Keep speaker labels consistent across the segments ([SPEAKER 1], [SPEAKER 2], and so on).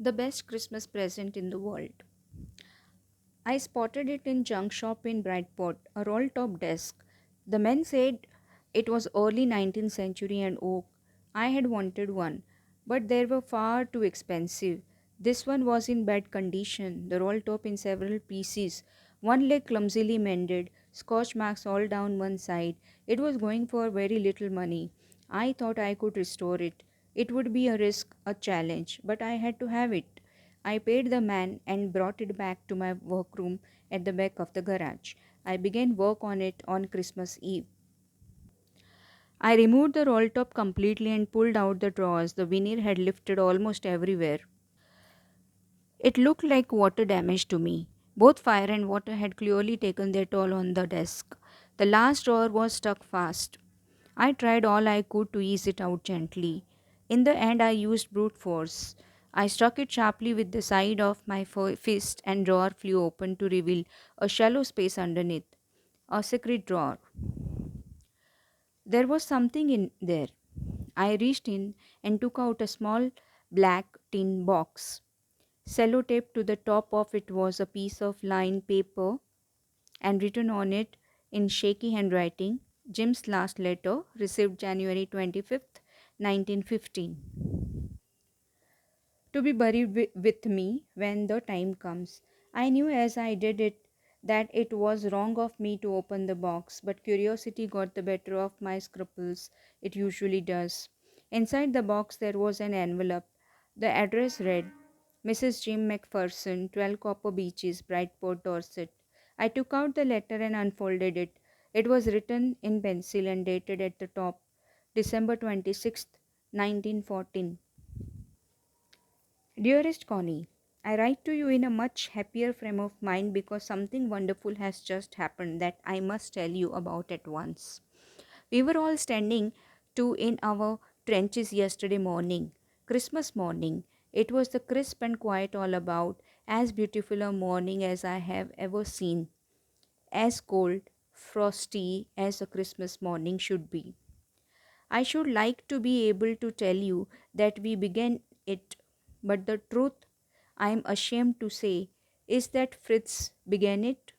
[SPEAKER 1] The best Christmas present in the world. I spotted it in junk shop in Brightport, a roll top desk. The men said it was early 19th century and oak. I had wanted one, but they were far too expensive. This one was in bad condition, the roll top in several pieces, one leg clumsily mended, scotch marks all down one side. It was going for very little money. I thought I could restore it. It would be a risk, a challenge, but I had to have it. I paid the man and brought it back to my workroom at the back of the garage. I began work on it on Christmas Eve. I removed the roll top completely and pulled out the drawers. The veneer had lifted almost everywhere. It looked like water damage to me. Both fire and water had clearly taken their toll on the desk. The last drawer was stuck fast. I tried all I could to ease it out gently. In the end, I used brute force. I struck it sharply with the side of my fist, and drawer flew open to reveal a shallow space underneath. A secret drawer. There was something in there. I reached in and took out a small black tin box. Sellotaped to the top of it was a piece of lined paper and written on it in shaky handwriting, Jim's last letter, received January 25th, 1915. To be buried with me when the time comes. I knew as I did it that it was wrong of me to open the box, but curiosity got the better of my scruples. It usually does. Inside the box there was an envelope. The address read Mrs. Jim McPherson, 12 Copper Beaches, Brightport, Dorset. I took out the letter and unfolded it. It was written in pencil and dated at the top December 26th, 1914. Dearest Connie, I write to you in a much happier frame of mind because something wonderful has just happened that I must tell you about at once. We were all standing to in our trenches yesterday morning, Christmas morning. It was the crisp and quiet all about, as beautiful a morning as I have ever seen, as cold, frosty as a Christmas morning should be. I should like to be able to tell you that we began it, but the truth, I am ashamed to say, is that Fritz began it.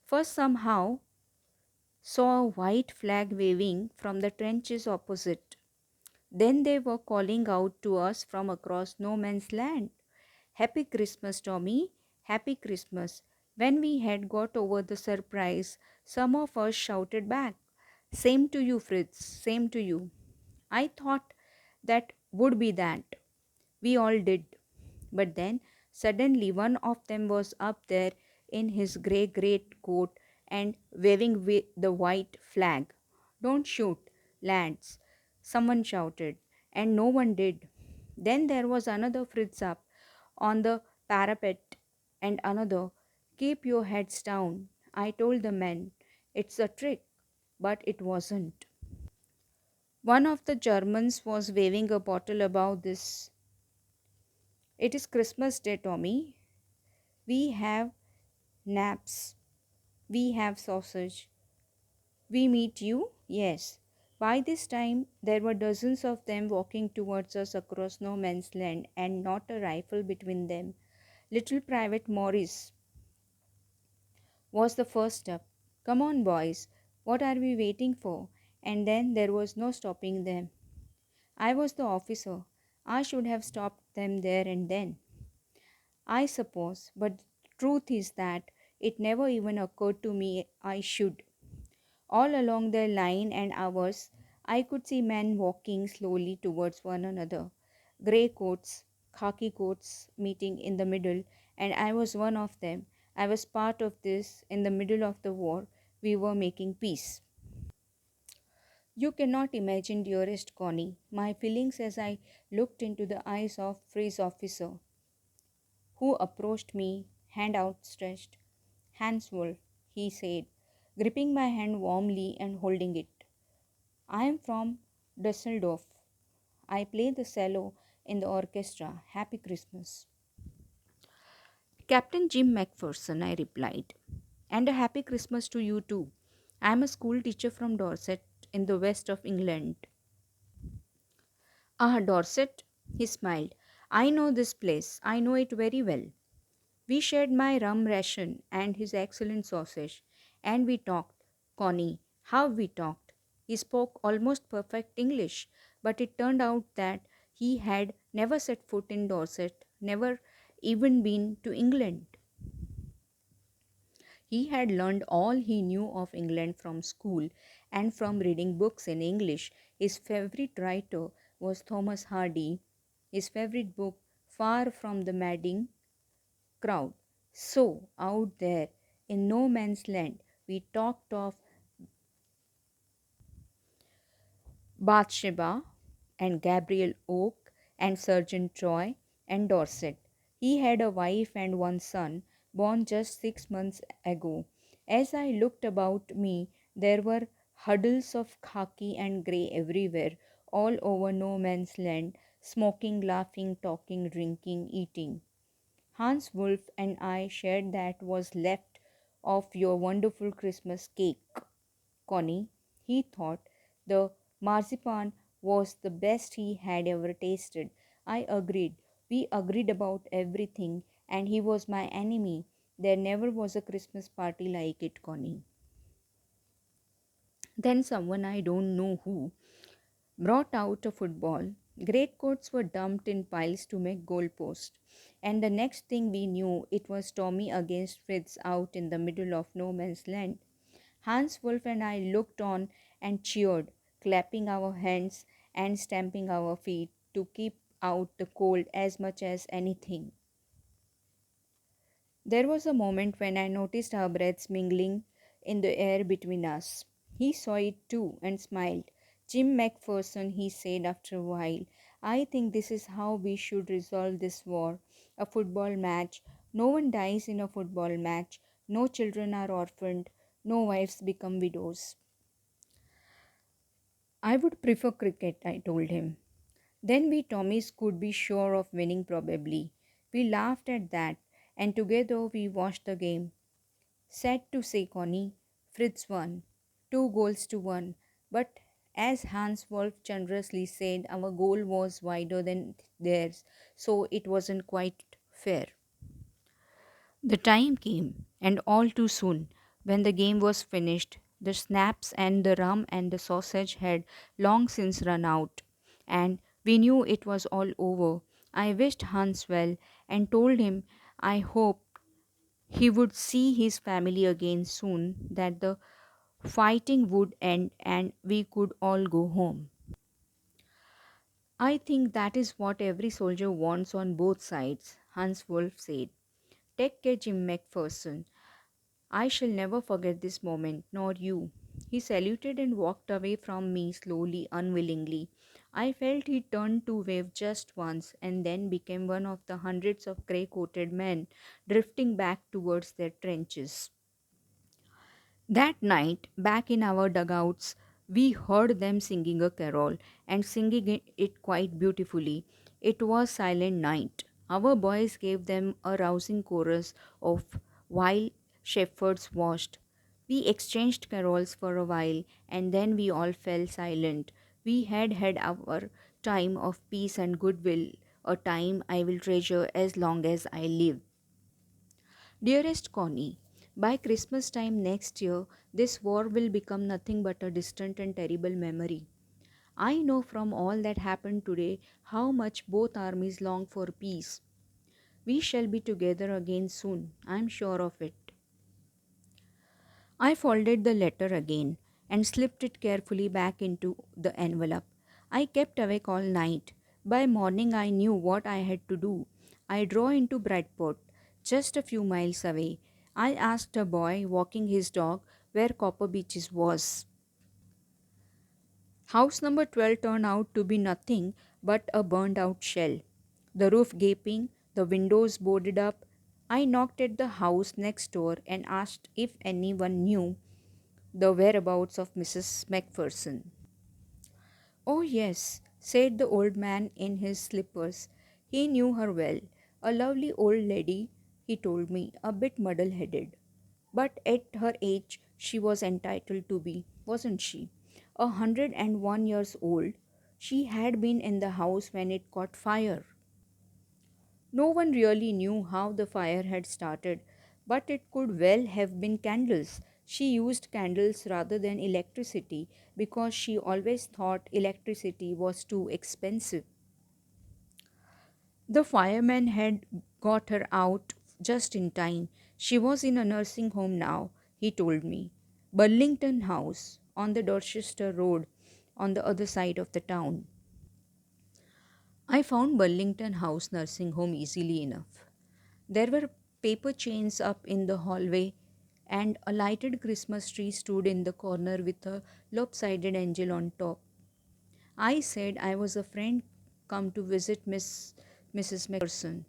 [SPEAKER 1] First, somehow, saw a white flag waving from the trenches opposite. Then they were calling out to us from across no man's land. Happy Christmas, Tommy! Happy Christmas! When we had got over the surprise, some of us shouted back, Same to you, Fritz, same to you. I thought that would be that. We all did. But then suddenly one of them was up there in his grey greatcoat and waving the white flag. Don't shoot, lads, someone shouted, and no one did. Then there was another Fritz up on the parapet and another. Keep your heads down. I told the men. It's a trick, but it wasn't. One of the Germans was waving a bottle above this. It is Christmas Day, Tommy. We have naps. We have sausage. We meet you? Yes. By this time, there were dozens of them walking towards us across no man's land and not a rifle between them. Little Private Morris was the first up. Come on, boys. What are we waiting for? And then there was no stopping them. I was the officer. I should have stopped them there and then. I suppose, but the truth is that it never even occurred to me I should. All along their line and ours, I could see men walking slowly towards one another, grey coats, khaki coats meeting in the middle, and I was one of them. I was part of this. In the middle of the war, we were making peace. You cannot imagine, dearest Connie, my feelings as I looked into the eyes of Freeze officer, who approached me, hand outstretched. Hans Wolf, he said, gripping my hand warmly and holding it. I am from Dusseldorf. I play the cello in the orchestra. Happy Christmas. Captain Jim McPherson, I replied. And a happy Christmas to you too. I am a school teacher from Dorset in the west of England. Ah, Dorset, he smiled. I know this place. I know it very well. We shared my rum ration and his excellent sausage, and we talked. Connie, how we talked. He spoke almost perfect English, but it turned out that he had never set foot in Dorset, never even been to England. He had learned all he knew of England from school and from reading books in English. His favorite writer was Thomas Hardy. His favorite book, Far from the Madding Crowd. So, out there in no man's land, we talked of Bathsheba and Gabriel Oak and Sergeant Troy and Dorset. He had a wife and one son, born just 6 months ago. As I looked about me, there were huddles of khaki and grey everywhere, all over no man's land, smoking, laughing, talking, drinking, eating. Hans Wolf and I shared that was left of your wonderful Christmas cake. Connie, he thought the marzipan was the best he had ever tasted. I agreed. We agreed about everything, and he was my enemy. There never was a Christmas party like it, Connie. Then someone I don't know who brought out a football. Greatcoats were dumped in piles to make goalposts. And the next thing we knew, it was Tommy against Fritz out in the middle of no man's land. Hans Wolf and I looked on and cheered, clapping our hands and stamping our feet to keep out the cold as much as anything. There was a moment when I noticed our breaths mingling in the air between us. He saw it too and smiled. Jim Macpherson, he said after a while, I think this is how we should resolve this war. A football match. No one dies in a football match. No children are orphaned. No wives become widows. I would prefer cricket, I told him. Then we Tommies could be sure of winning probably. We laughed at that, and together we watched the game. Sad to say, Connie, Fritz won, 2 goals to 1. But as Hans Wolf generously said, our goal was wider than theirs, so it wasn't quite fair. The time came, and all too soon, when the game was finished. The snaps and the rum and the sausage had long since run out, and we knew it was all over. I wished Hans well and told him I hoped he would see his family again soon, that the fighting would end and we could all go home. I think that is what every soldier wants on both sides, Hans Wolf said. Take care, Jim Macpherson. I shall never forget this moment, nor you. He saluted and walked away from me slowly, unwillingly. I felt he turned to wave just once and then became one of the hundreds of grey coated men drifting back towards their trenches. That night, back in our dugouts, we heard them singing a carol and singing it quite beautifully. It was silent night. Our boys gave them a rousing chorus of While Shepherds Watched. We exchanged carols for a while and then we all fell silent. We had had our time of peace and goodwill, a time I will treasure as long as I live. Dearest Connie, by Christmas time next year, this war will become nothing but a distant and terrible memory. I know from all that happened today how much both armies long for peace. We shall be together again soon, I am sure of it. I folded the letter again and slipped it carefully back into the envelope. I kept awake all night. By morning, I knew what I had to do. I drove into Bradport, just a few miles away. I asked a boy walking his dog where Copper Beaches was. House number 12 turned out to be nothing but a burned out shell. The roof gaping, the windows boarded up. I knocked at the house next door and asked if anyone knew the whereabouts of Mrs. Macpherson. Oh, yes, said the old man in his slippers. He knew her well. A lovely old lady, he told me, a bit muddle headed. But at her age, she was entitled to be, wasn't she? 101 years old. She had been in the house when it caught fire. No one really knew how the fire had started, but it could well have been candles. She used candles rather than electricity because she always thought electricity was too expensive. The fireman had got her out just in time. She was in a nursing home now, he told me. Burlington House on the Dorchester Road on the other side of the town. I found Burlington House nursing home easily enough. There were paper chains up in the hallway, and a lighted Christmas tree stood in the corner with a lopsided angel on top. I said I was a friend come to visit Mrs. Macpherson.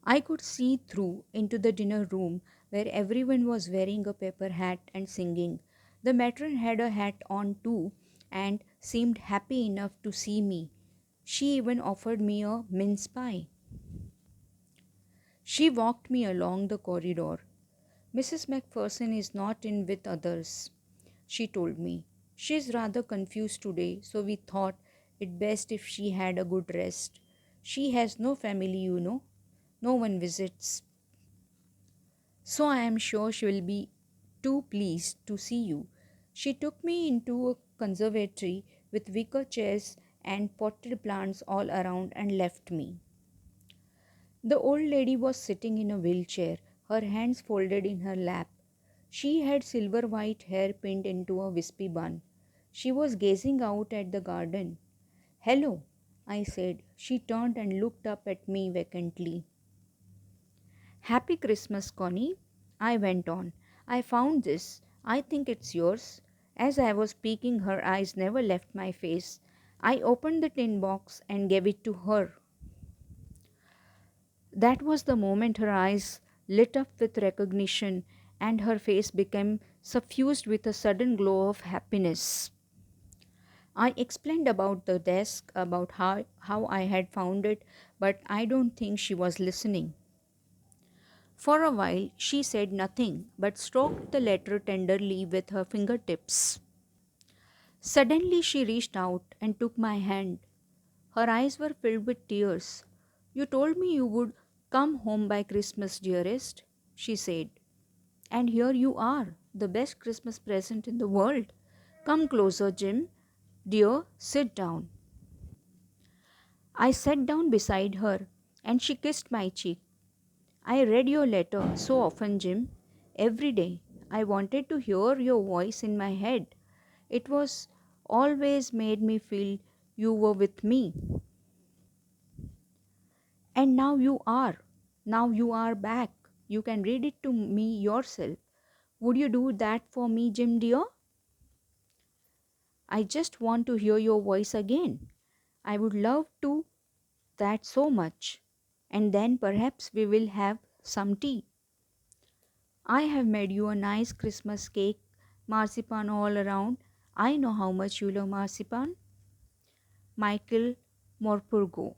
[SPEAKER 1] I could see through into the dinner room where everyone was wearing a paper hat and singing. The matron had a hat on too and seemed happy enough to see me. She even offered me a mince pie. She walked me along the corridor. Mrs. Macpherson is not in with others, she told me. She's rather confused today, so we thought it best if she had a good rest. She has no family, you know. No one visits. So I am sure she will be too pleased to see you. She took me into a conservatory with wicker chairs and potted plants all around and left me. The old lady was sitting in a wheelchair, her hands folded in her lap. She had silver white hair pinned into a wispy bun. She was gazing out at the garden. Hello, I said. She turned and looked up at me vacantly. Happy Christmas, Connie, I went on. I found this. I think it's yours. As I was speaking, her eyes never left my face. I opened the tin box and gave it to her. That was the moment her eyes lit up with recognition and her face became suffused with a sudden glow of happiness. I explained about the desk, about how I had found it, but I don't think she was listening. For a while she said nothing, but stroked the letter tenderly with her fingertips. Suddenly she reached out and took my hand. Her eyes were filled with tears. You told me you would come home by Christmas, dearest, she said. And here you are, the best Christmas present in the world. Come closer, Jim. Dear, sit down. I sat down beside her and she kissed my cheek. I read your letter so often, Jim. Every day. I wanted to hear your voice in my head. It was always made me feel you were with me. And now you are. Now you are back. You can read it to me yourself. Would you do that for me, Jim dear? I just want to hear your voice again. I would love to that so much. And then perhaps we will have some tea. I have made you a nice Christmas cake, marzipan all around. I know how much you love marzipan. Michael Morpurgo.